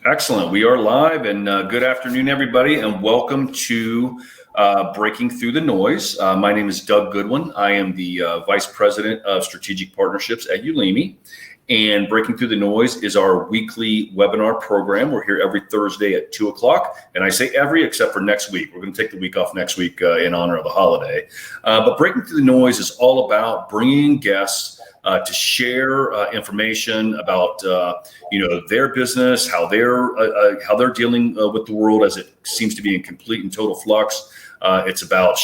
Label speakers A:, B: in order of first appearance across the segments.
A: Excellent. We are live, and good afternoon, everybody, and welcome to Breaking Through the Noise. My name is Doug Goodwin. I am the Vice President of Strategic Partnerships at Ulimi, and Breaking Through the Noise is our weekly webinar program. We're here every Thursday at 2 o'clock, and I say every except for next week. We're going to take the week off next week in honor of the holiday. But Breaking Through the Noise is all about bringing guests to share information about their business, how they're dealing with the world as it seems to be in complete and total flux. It's about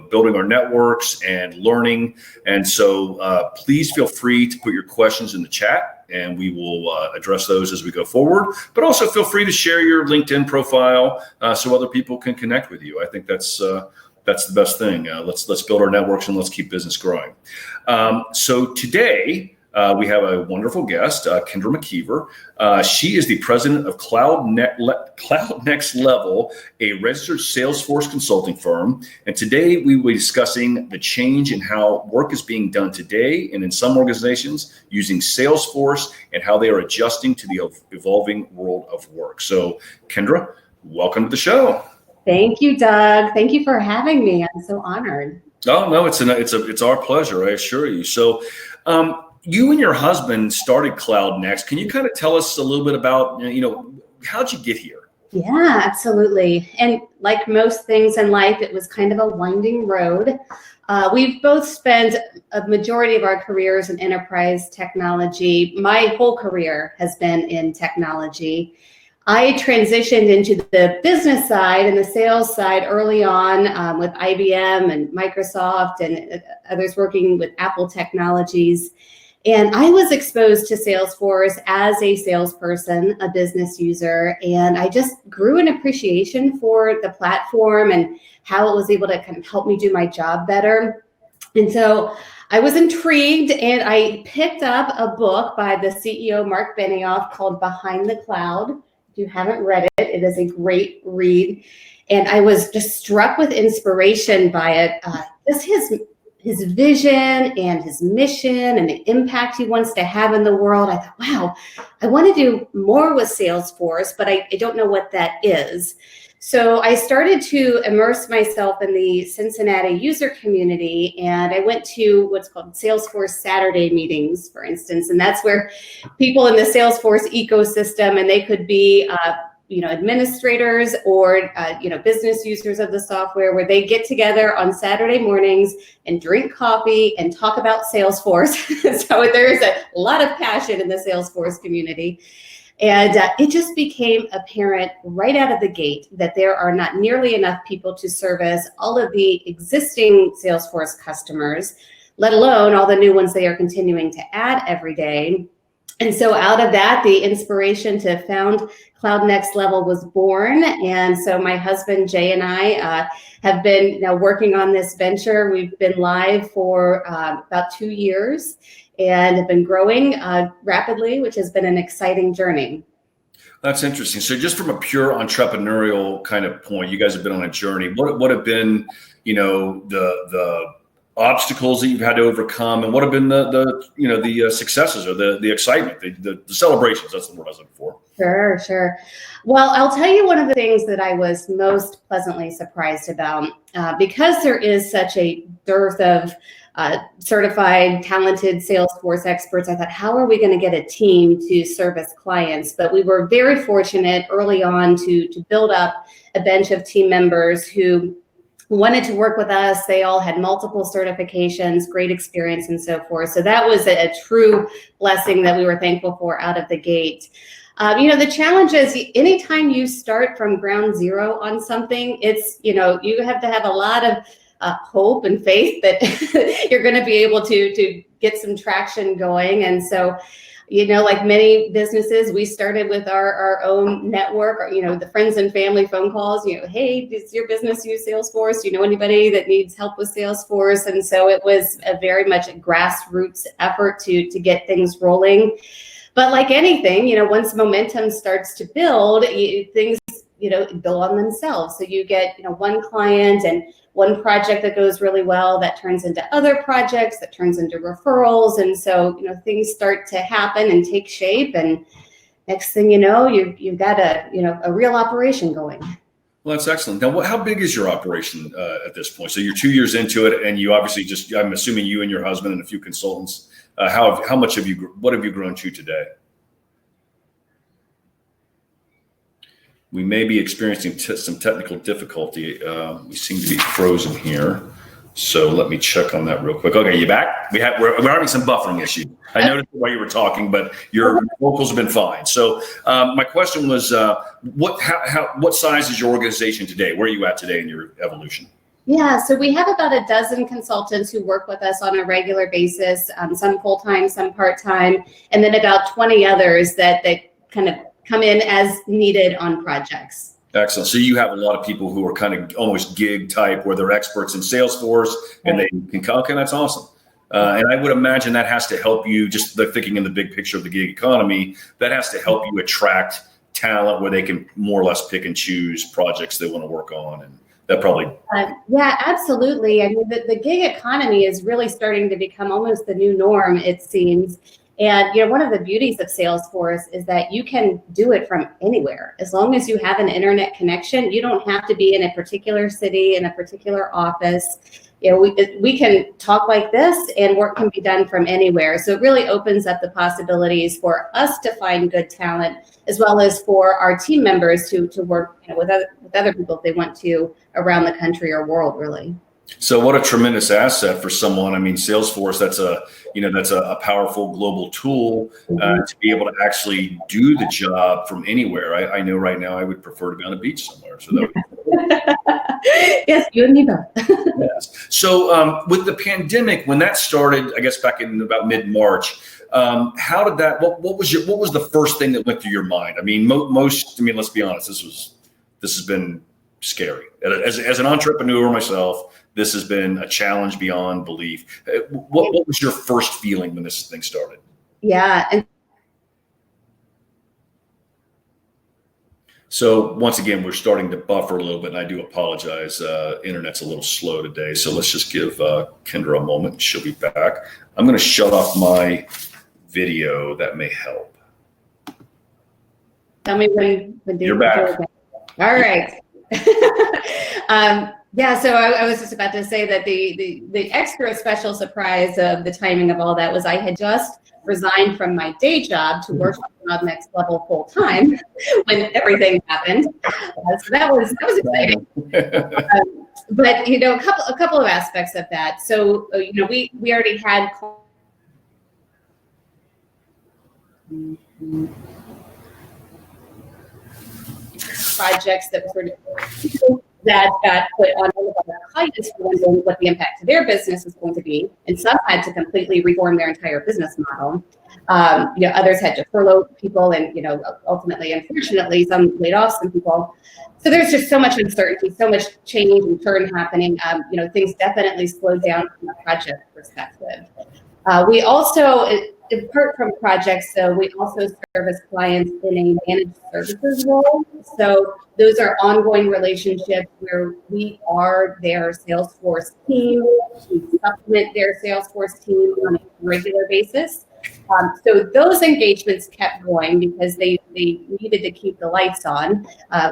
A: building our networks and learning. And so please feel free to put your questions in the chat, and we will address those as we go forward. But also feel free to share your LinkedIn profile so other people can connect with you. I think that's the best thing. Let's build our networks and let's keep business growing. So today we have a wonderful guest, Kendra McKeever. She is the president of Cloud Next Level, a registered Salesforce consulting firm. And today we will be discussing the change in how work is being done today and in some organizations using Salesforce and how they are adjusting to the evolving world of work. So Kendra, welcome to the show.
B: Thank you, Doug. Thank you for having me. I'm so honored.
A: Oh, no, it's our pleasure, I assure you. So you and your husband started Cloud Next. Can you kind of tell us a little bit about, how'd you get here?
B: Yeah, absolutely. And like most things in life, it was kind of a winding road. We've both spent a majority of our careers in enterprise technology. My whole career has been in technology. I transitioned into the business side and the sales side early on with IBM and Microsoft and others working with Apple technologies. And I was exposed to Salesforce as a salesperson, a business user, and I just grew an appreciation for the platform and how it was able to kind of help me do my job better. And so I was intrigued, and I picked up a book by the CEO, Mark Benioff, called Behind the Cloud. If you haven't read it, it is a great read. And I was just struck with inspiration by it. Just his vision and his mission and the impact he wants to have in the world. I thought, wow, I want to do more with Salesforce, but I don't know what that is. So I started to immerse myself in the Cincinnati user community, and I went to what's called Salesforce Saturday meetings, for instance, and that's where people in the Salesforce ecosystem, and they could be administrators or business users of the software, where they get together on Saturday mornings and drink coffee and talk about Salesforce. So there is a lot of passion in the Salesforce community. And it just became apparent right out of the gate that there are not nearly enough people to service all of the existing Salesforce customers, let alone all the new ones they are continuing to add every day. And so out of that, the inspiration to found Cloud Next Level was born. And so my husband, Jay, and I have been now working on this venture. We've been live for about 2 years and have been growing rapidly, which has been an exciting journey.
A: That's interesting. So just from a pure entrepreneurial kind of point, you guys have been on a journey. What have been, the obstacles that you've had to overcome, and what have been the successes or the excitement, the celebrations? That's the word I was looking for.
B: Sure. Well, I'll tell you one of the things that I was most pleasantly surprised about, because there is such a dearth of certified, talented Salesforce experts. I thought, how are we going to get a team to service clients? But we were very fortunate early on to build up a bench of team members who wanted to work with us. They all had multiple certifications, great experience, and so forth. So that was a true blessing that we were thankful for out of the gate. The challenge is anytime you start from ground zero on something, it's, you have to have a lot of hope and faith that you're going to be able to get some traction going. And so, like many businesses, we started with our own network, or, the friends and family phone calls, hey, does your business use Salesforce? Do you know anybody that needs help with Salesforce? And so it was a very much a grassroots effort to get things rolling. But like anything, once momentum starts to build, things, build on themselves. So you get, one client and one project that goes really well that turns into other projects, that turns into referrals. And so, things start to happen and take shape. And next thing you know, you've got a real operation going.
A: Well, that's excellent. Now, how big is your operation at this point? So you're 2 years into it, and you obviously I'm assuming you and your husband and a few consultants. How much what have you grown to today? We may be experiencing some technical difficulty. We seem to be frozen here. So let me check on that real quick. Okay, you back? We're having some buffering issues. I noticed while you were talking, but your vocals have been fine. So my question was, what size is your organization today? Where are you at today in your evolution?
B: Yeah, so we have about a dozen consultants who work with us on a regular basis, some full-time, some part-time, and then about 20 others that kind of come in as needed on projects.
A: Excellent. So you have a lot of people who are kind of almost gig type, where they're experts in Salesforce, and they can. Okay, that's awesome. And I would imagine that has to help you. Just thinking in the big picture of the gig economy, that has to help you attract talent where they can more or less pick and choose projects they want to work on, and that probably.
B: Yeah, absolutely. I mean, the gig economy is really starting to become almost the new norm, it seems. And one of the beauties of Salesforce is that you can do it from anywhere. As long as you have an internet connection, you don't have to be in a particular city, in a particular office. We can talk like this, and work can be done from anywhere. So it really opens up the possibilities for us to find good talent, as well as for our team members to work with other people if they want to, around the country or world, really.
A: So what a tremendous asset for someone. I mean, Salesforce, that's a powerful global tool to be able to actually do the job from anywhere. I know right now I would prefer to be on a beach somewhere. So that would
B: Yes, you and me both.
A: Yes. So with the pandemic, when that started, I guess back in about mid-March, how did that, what was the first thing that went through your mind? I mean, let's be honest, this has been scary. As an entrepreneur myself, this has been a challenge beyond belief. What was your first feeling when this thing started?
B: Yeah. And
A: so once again, we're starting to buffer a little bit, and I do apologize. Internet's a little slow today, so let's just give Kendra a moment. She'll be back. I'm going to shut off my video. That may help.
B: Tell me when
A: you're back.
B: All right. Yeah, so I was just about to say that the extra special surprise of the timing of all that was I had just resigned from my day job to work on Next Level full time when everything happened. So that was exciting. But a couple of aspects of that. So we already had projects that sort of that got put on all of our clients for wondering what the impact to their business was going to be. And some had to completely reform their entire business model. Others had to furlough people, and ultimately, unfortunately, some laid off some people. So there's just so much uncertainty, so much change and turn happening. Things definitely slowed down from a project perspective. We also, apart from projects, so we also service clients in a managed services role. So those are ongoing relationships where we are their Salesforce team. We supplement their Salesforce team on a regular basis. So those engagements kept going because they needed to keep the lights on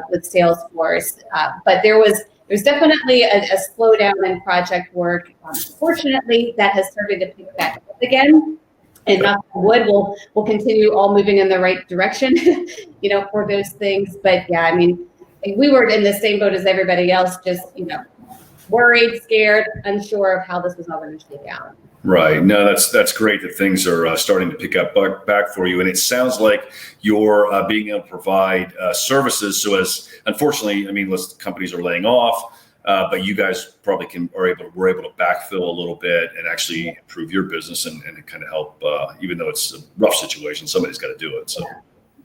B: with Salesforce. But there's definitely a slowdown in project work. Fortunately, that has started to pick back up again. And knock on wood, we'll continue all moving in the right direction, for those things. But yeah, I mean, we were in the same boat as everybody else, just, worried, scared, unsure of how this was all going to shake out.
A: Right. No, that's great that things are starting to pick up back for you. And it sounds like you're being able to provide services. So as unfortunately, I mean, companies are laying off. But you guys probably were able to backfill a little bit and actually improve your business and kind of help, even though it's a rough situation, somebody's got to do it. So,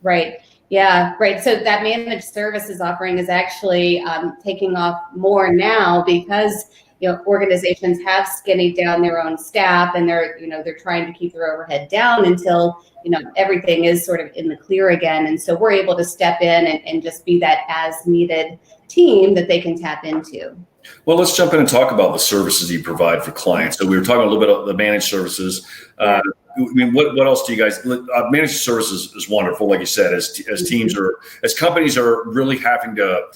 B: right. Yeah, right. So that managed services offering is actually taking off more now because organizations have skinnied down their own staff, and they're trying to keep their overhead down until everything is sort of in the clear again. And so we're able to step in and just be that as needed team that they can tap into.
A: Well, let's jump in and talk about the services you provide for clients. So we were talking a little bit about the managed services. mean, what else do you guys? Managed services is wonderful, like you said. As teams as companies are really having to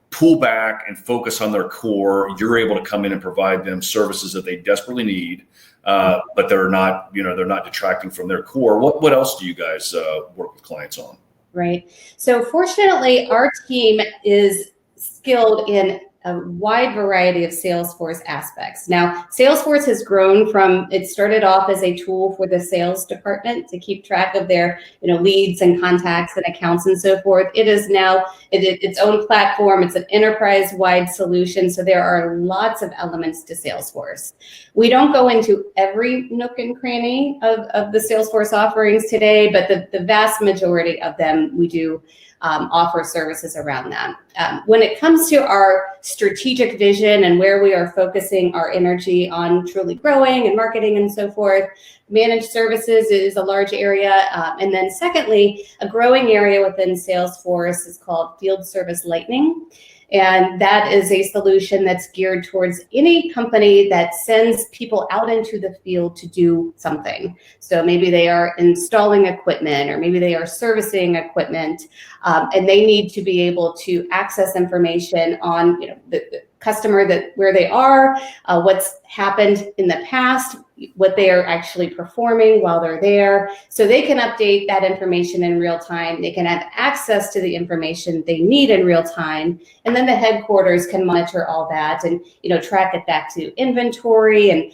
A: pull back and focus on their core, you're able to come in and provide them services that they desperately need, but they're not detracting from their core. What else do you guys work with clients on?
B: Right. So fortunately, our team is skilled in a wide variety of Salesforce aspects. Now, Salesforce has grown from, it started off as a tool for the sales department to keep track of their, leads and contacts and accounts and so forth. It is now its own platform. It's an enterprise-wide solution. So there are lots of elements to Salesforce. We don't go into every nook and cranny of the Salesforce offerings today, but the vast majority of them we do offer services around that. When it comes to our strategic vision and where we are focusing our energy on truly growing and marketing and so forth, managed services is a large area. And then secondly, a growing area within Salesforce is called Field Service Lightning. And that is a solution that's geared towards any company that sends people out into the field to do something. So maybe they are installing equipment, or maybe they are servicing equipment, and they need to be able to access information on the customer, where they are, what's happened in the past, what they are actually performing while they're there. So they can update that information in real time. They can have access to the information they need in real time. And then the headquarters can monitor all that and, track it back to inventory and,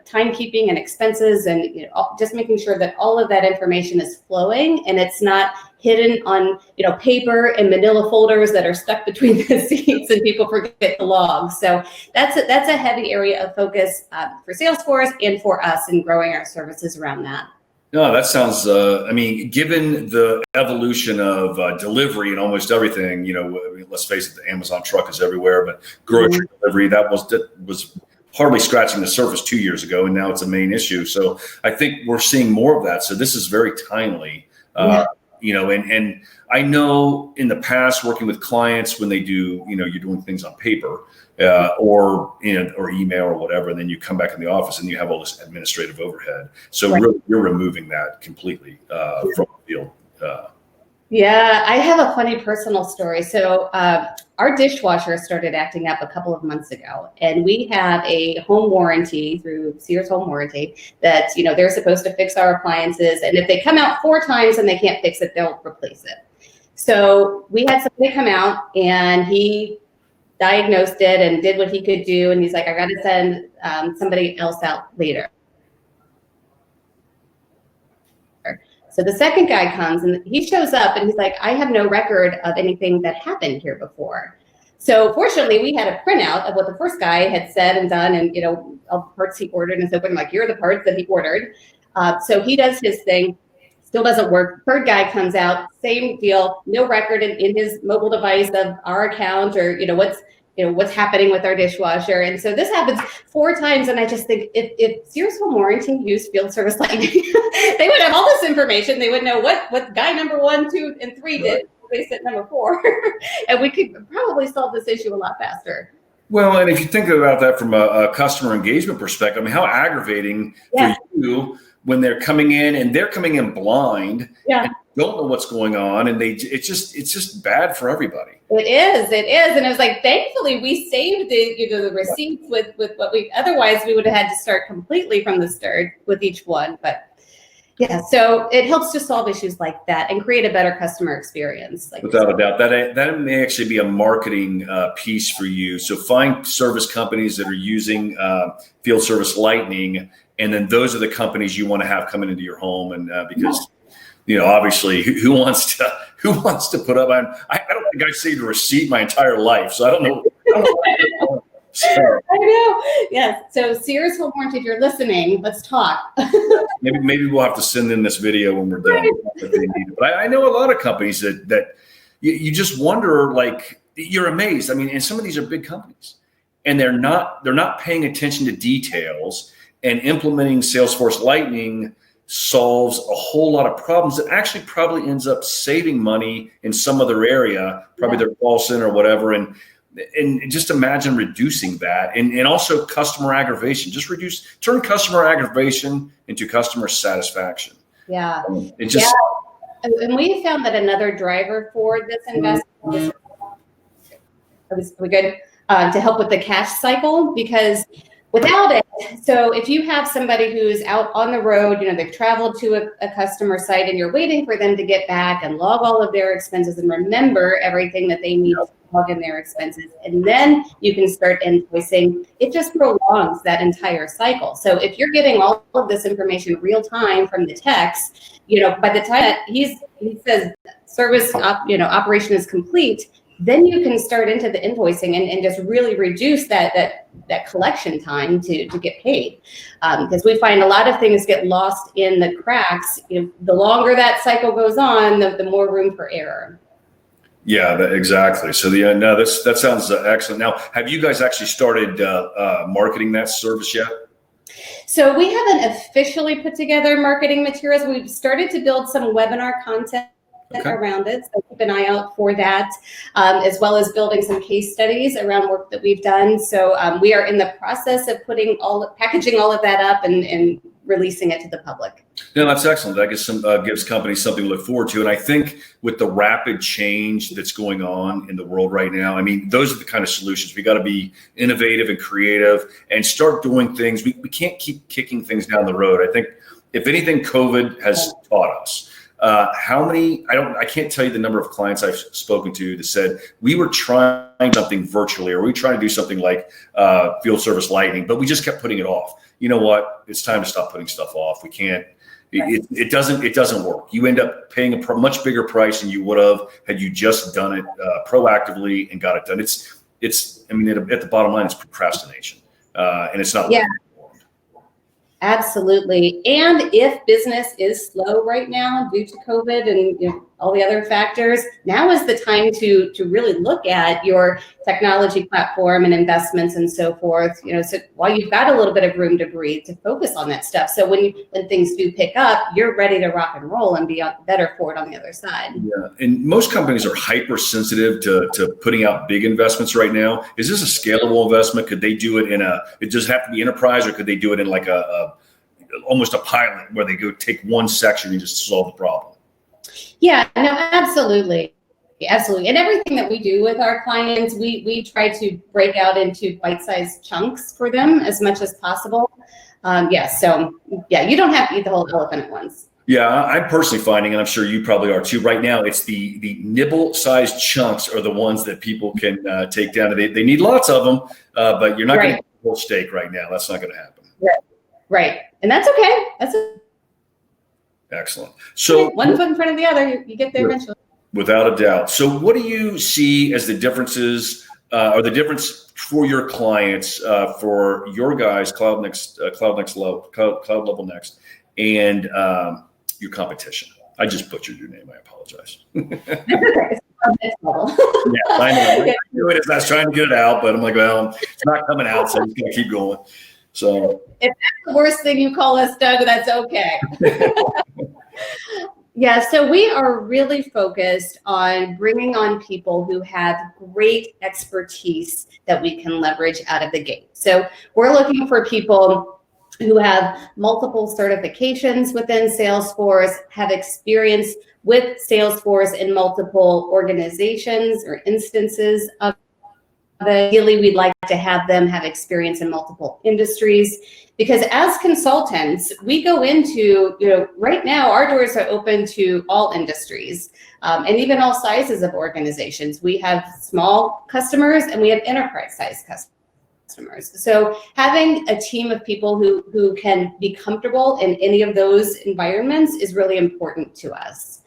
B: timekeeping and expenses, and, just making sure that all of that information is flowing and it's not hidden on, paper and manila folders that are stuck between the seats and people forget the logs. So that's a heavy area of focus for Salesforce and for us in growing our services around that.
A: No, that sounds, given the evolution of delivery and almost everything, let's face it, the Amazon truck is everywhere, but grocery delivery, that was hardly scratching the surface 2 years ago, and now it's a main issue. So I think we're seeing more of that. So this is very timely. And I know in the past working with clients when they do, you're doing things on paper or email or whatever, and then you come back in the office and you have all this administrative overhead. So really, you're removing that completely from the field.
B: Yeah, I have a funny personal story. So our dishwasher started acting up a couple of months ago, and we have a home warranty through Sears Home Warranty that, they're supposed to fix our appliances. And if they come out 4 times and they can't fix it, they'll replace it. So we had somebody come out and he diagnosed it and did what he could do. And he's like, I got to send somebody else out later. So the second guy comes and he shows up and he's like, I have no record of anything that happened here before. So fortunately, we had a printout of what the first guy had said and done, and all the parts he ordered and so forth. I'm like, here are the parts that he ordered. So he does his thing, still doesn't work. Third guy comes out, same deal, no record in his mobile device of our account or what's happening with our dishwasher. And so this happens 4 times. And I just think if Sears Home Warranty used Field Service Lightning, they would have all this information. They would know what guy number 1, 2, and 3 did. They said number 4. And we could probably solve this issue a lot faster.
A: Well, and if you think about that from a customer engagement perspective, how aggravating for you when they're coming in and they're coming in blind.
B: Yeah.
A: And don't know what's going on, and it's just bad for everybody.
B: It is, and it was like, thankfully we saved the receipts with what otherwise we would have had to start completely from the start with each one. But yeah, so it helps to solve issues like that and create a better customer experience.
A: Without a doubt, that may actually be a marketing piece for you. So find service companies that are using Field Service Lightning, and then those are the companies you want to have coming into your home, and because. Obviously, who wants to put up? I don't think I've saved a receipt my entire life, so I don't know.
B: I know. Yes. So Sears Home Warranty, if you're listening, let's talk.
A: maybe we'll have to send in this video when we're done. But I know a lot of companies that you just wonder, like, you're amazed. And some of these are big companies, and they're not paying attention to details, and implementing Salesforce Lightning solves a whole lot of problems that actually probably ends up saving money in some other area, probably their call center or whatever. And And just imagine reducing that, and also customer aggravation. Just turn customer aggravation into customer satisfaction.
B: Yeah.
A: It just,
B: And we found that another driver for this investment is we good to help with the cash cycle, because without it, so if you have somebody who's out on the road, they've traveled to a customer site and you're waiting for them to get back and log all of their expenses and remember everything that they need to log in their expenses, and then you can start invoicing, it just prolongs that entire cycle. So if you're getting all of this information real time from the techs, by the time that he says operation is complete, then you can start into the invoicing and just really reduce that collection time to get paid. Because we find a lot of things get lost in the cracks. The longer that cycle goes on, the more room for error.
A: Yeah, exactly. So that sounds excellent. Now, have you guys actually started marketing that service yet?
B: So we haven't officially put together marketing materials. We've started to build some webinar content around it, so keep an eye out for that, as well as building some case studies around work that we've done. So we are in the process of packaging all of that up and releasing it to the public.
A: No, that's excellent. That gives companies something to look forward to. And I think with the rapid change that's going on in the world right now, I mean, those are the kind of solutions. We got to be innovative and creative and start doing things. We can't keep kicking things down the road. I think if anything, COVID has taught us. I can't tell you the number of clients I've spoken to that said, we were trying something virtually, or we trying to do something like field service lightning, but we just kept putting it off. You know what? It's time to stop putting stuff off. We can't, it doesn't work. You end up paying a much bigger price than you would have had you just done it proactively and got it done. At the bottom line, it's procrastination, and it's not.
B: Yeah. Absolutely. And if business is slow right now due to COVID and all the other factors, now is the time to really look at your technology platform and investments and so forth. So while you've got a little bit of room to breathe, to focus on that stuff. So when things do pick up, you're ready to rock and roll and be better for it on the other side.
A: Yeah. And most companies are hypersensitive to putting out big investments right now. Is this a scalable investment? Could they do it it does have to be enterprise, or could they do it in like almost a pilot where they go take one section and just solve the problem?
B: Yeah, no, absolutely. Absolutely. And everything that we do with our clients, we try to break out into bite-sized chunks for them as much as possible. So you don't have to eat the whole elephant at once.
A: Yeah, I'm personally finding, and I'm sure you probably are too, right now, it's the nibble-sized chunks are the ones that people can take down. They need lots of them, but you're not going to get a whole steak right now. That's not going to happen.
B: Right. And that's okay.
A: Excellent. So
B: one foot in front of the other, you get there eventually. Without
A: a doubt. So what do you see as the differences or the difference for your clients, for your guys, Cloud Level Next, and your competition? I just butchered your name. I apologize.
B: Yeah,
A: I know. I knew it as I was trying to get it out, but I'm like, well, it's not coming out, so I'm just going to keep going. So
B: if that's the worst thing you call us, Doug, that's okay. Yeah, so we are really focused on bringing on people who have great expertise that we can leverage out of the gate. So we're looking for people who have multiple certifications within Salesforce, have experience with Salesforce in multiple organizations or instances of it. Ideally, we'd like to have them have experience in multiple industries, because as consultants, we go into, right now our doors are open to all industries and even all sizes of organizations. We have small customers and we have enterprise-sized customers. So having a team of people who can be comfortable in any of those environments is really important to us.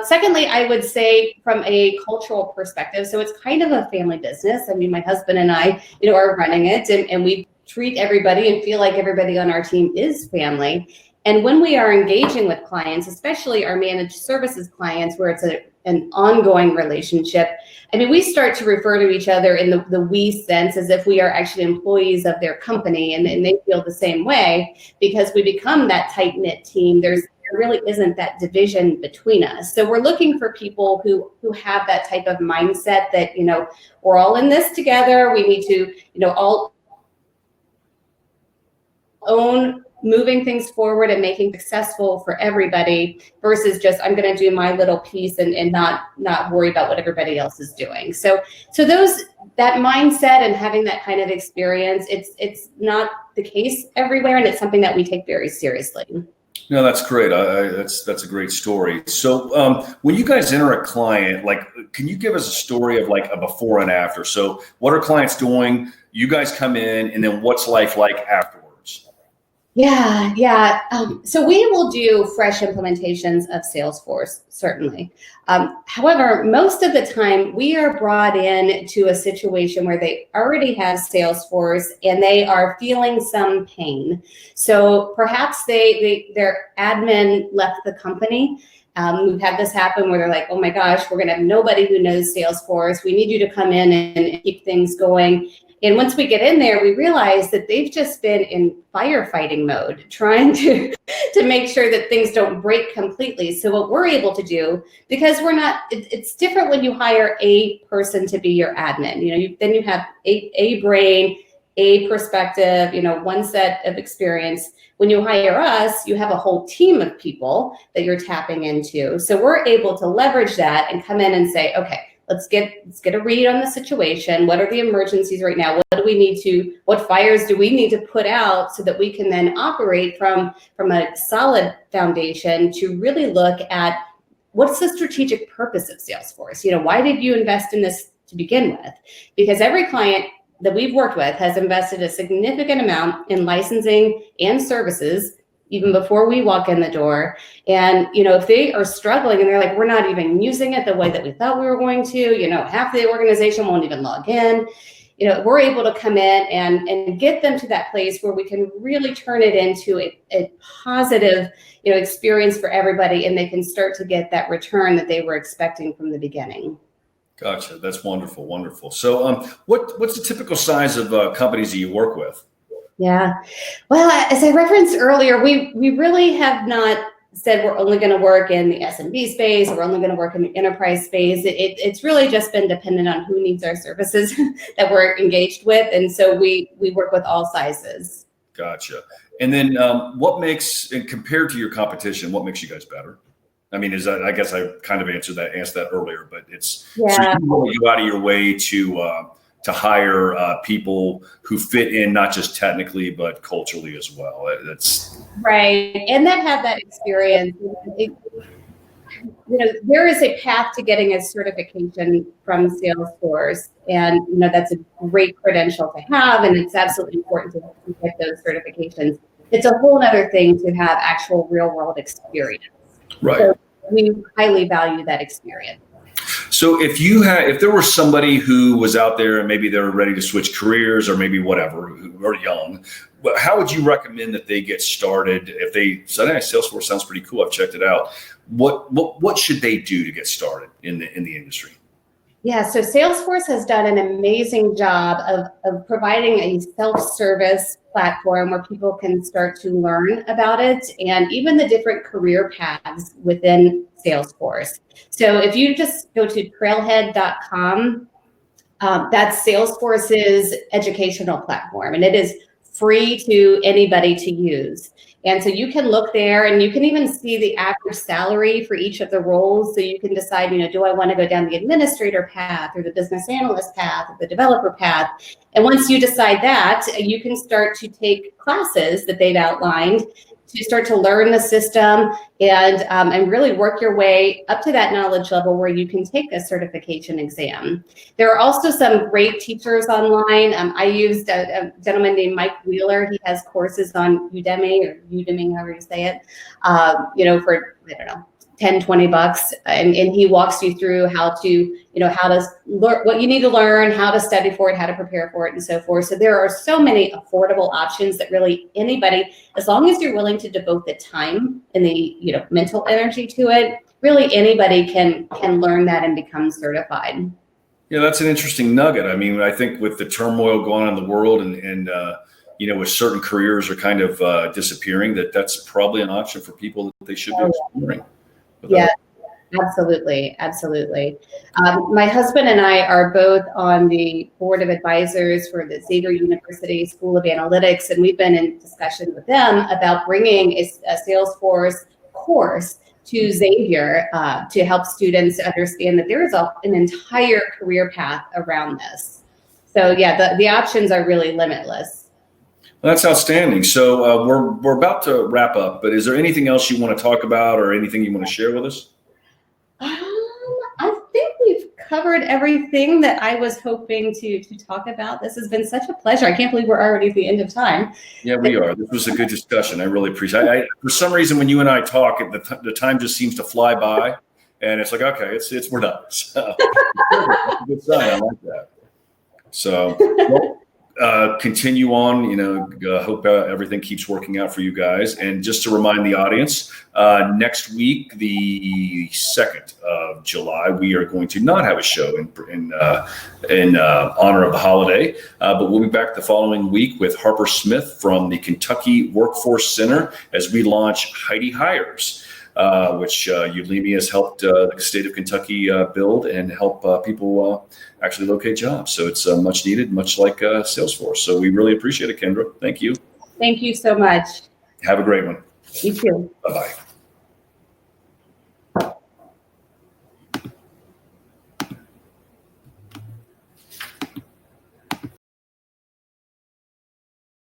B: Secondly, I would say from a cultural perspective, so it's kind of a family business. I mean, my husband and I, are running it, and we treat everybody and feel like everybody on our team is family. And when we are engaging with clients, especially our managed services clients, where it's an ongoing relationship, I mean, we start to refer to each other in the we sense, as if we are actually employees of their company, and they feel the same way, because we become that tight-knit team. There's there really isn't that division between us. So we're looking for people who have that type of mindset that, we're all in this together. We need to, all own moving things forward and making successful for everybody versus just I'm going to do my little piece and not worry about what everybody else is doing. So that mindset and having that kind of experience, it's not the case everywhere, and it's something that we take very seriously.
A: No, that's great. That's a great story. So when you guys enter a client, can you give us a story of a before and after? So what are clients doing? You guys come in, and then what's life like afterwards?
B: Yeah. So we will do fresh implementations of Salesforce, certainly. However, most of the time we are brought in to a situation where they already have Salesforce and they are feeling some pain. So perhaps their admin left the company. We've had this happen where they're like, oh my gosh, we're going to have nobody who knows Salesforce. We need you to come in and keep things going. And once we get in there, we realize that they've just been in firefighting mode, trying to make sure that things don't break completely. So what we're able to do, because it's different when you hire a person to be your admin. Then you have a brain, a perspective, one set of experience. When you hire us, you have a whole team of people that you're tapping into. So we're able to leverage that and come in and say, okay, let's get a read on the situation. What are the emergencies right now? What fires do we need to put out so that we can then operate from a solid foundation to really look at what's the strategic purpose of Salesforce? Why did you invest in this to begin with? Because every client that we've worked with has invested a significant amount in licensing and services even before we walk in the door. And, if they are struggling and they're like, we're not even using it the way that we thought we were going to, half the organization won't even log in, we're able to come in and get them to that place where we can really turn it into a positive, experience for everybody, and they can start to get that return that they were expecting from the beginning.
A: Gotcha. That's wonderful. Wonderful. So what's the typical size of companies that you work with?
B: Yeah. Well, as I referenced earlier, we really have not said we're only going to work in the SMB space or we're only going to work in the enterprise space. It's really just been dependent on who needs our services that we're engaged with. And so we work with all sizes.
A: Gotcha. And then and compared to your competition, what makes you guys better? I mean, I guess I kind of answered that earlier, but so you really go out of your way to hire people who fit in not just technically but culturally as well. That's
B: right, and that have that experience. There is a path to getting a certification from Salesforce, and that's a great credential to have, and it's absolutely important to get those certifications. It's a whole other thing to have actual real world experience.
A: Right.
B: So we highly value that experience.
A: So if there was somebody who was out there and maybe they're ready to switch careers or maybe whatever, who are young, how would you recommend that they get started? If they said, hey, Salesforce sounds pretty cool, I've checked it out. What should they do to get started in the industry?
B: Yeah, so Salesforce has done an amazing job of providing a self-service platform where people can start to learn about it and even the different career paths within Salesforce. So if you just go to trailhead.com, that's Salesforce's educational platform, and it is free to anybody to use. And so you can look there and you can even see the average salary for each of the roles. So you can decide, do I want to go down the administrator path or the business analyst path or the developer path? And once you decide that, you can start to take classes that they've outlined to start to learn the system and really work your way up to that knowledge level where you can take a certification exam. There are also some great teachers online. I used a gentleman named Mike Wheeler. He has courses on Udemy, however you say it, for, I don't know, $10, $20, and he walks you through how to learn what you need to learn, how to study for it, how to prepare for it, and so forth. So there are so many affordable options that really anybody, as long as you're willing to devote the time and the mental energy to it, really anybody can learn that and become certified. Yeah,
A: that's an interesting nugget. I mean, I think with the turmoil going on in the world and with certain careers are kind of disappearing, that's probably an option for people that they should be exploring.
B: Yeah, absolutely. Absolutely. My husband and I are both on the board of advisors for the Xavier University School of Analytics, and we've been in discussion with them about bringing a Salesforce course to Xavier to help students understand that there is an entire career path around this. So yeah, the options are really limitless.
A: Well, that's outstanding. So we're about to wrap up, but is there anything else you want to talk about or anything you want to share with us?
B: I think we've covered everything that I was hoping to talk about. This has been such a pleasure. I can't believe we're already at the end of time.
A: Yeah, we are. This was a good discussion. I really appreciate it. For some reason, when you and I talk, the time just seems to fly by, and it's like, okay, we're done. So, that's a good sign. I like that. So, continue on. Hope everything keeps working out for you guys. And just to remind the audience, next week, the 2nd of July, we are going to not have a show in honor of the holiday, but we'll be back the following week with Harper Smith from the Kentucky Workforce Center as we launch Heidi Hires, which Udemy has helped the state of Kentucky build and help people actually locate jobs. So it's much needed, much like Salesforce. So we really appreciate it, Kendra. Thank you.
B: Thank you so much.
A: Have a great one.
B: You too.
A: Bye-bye.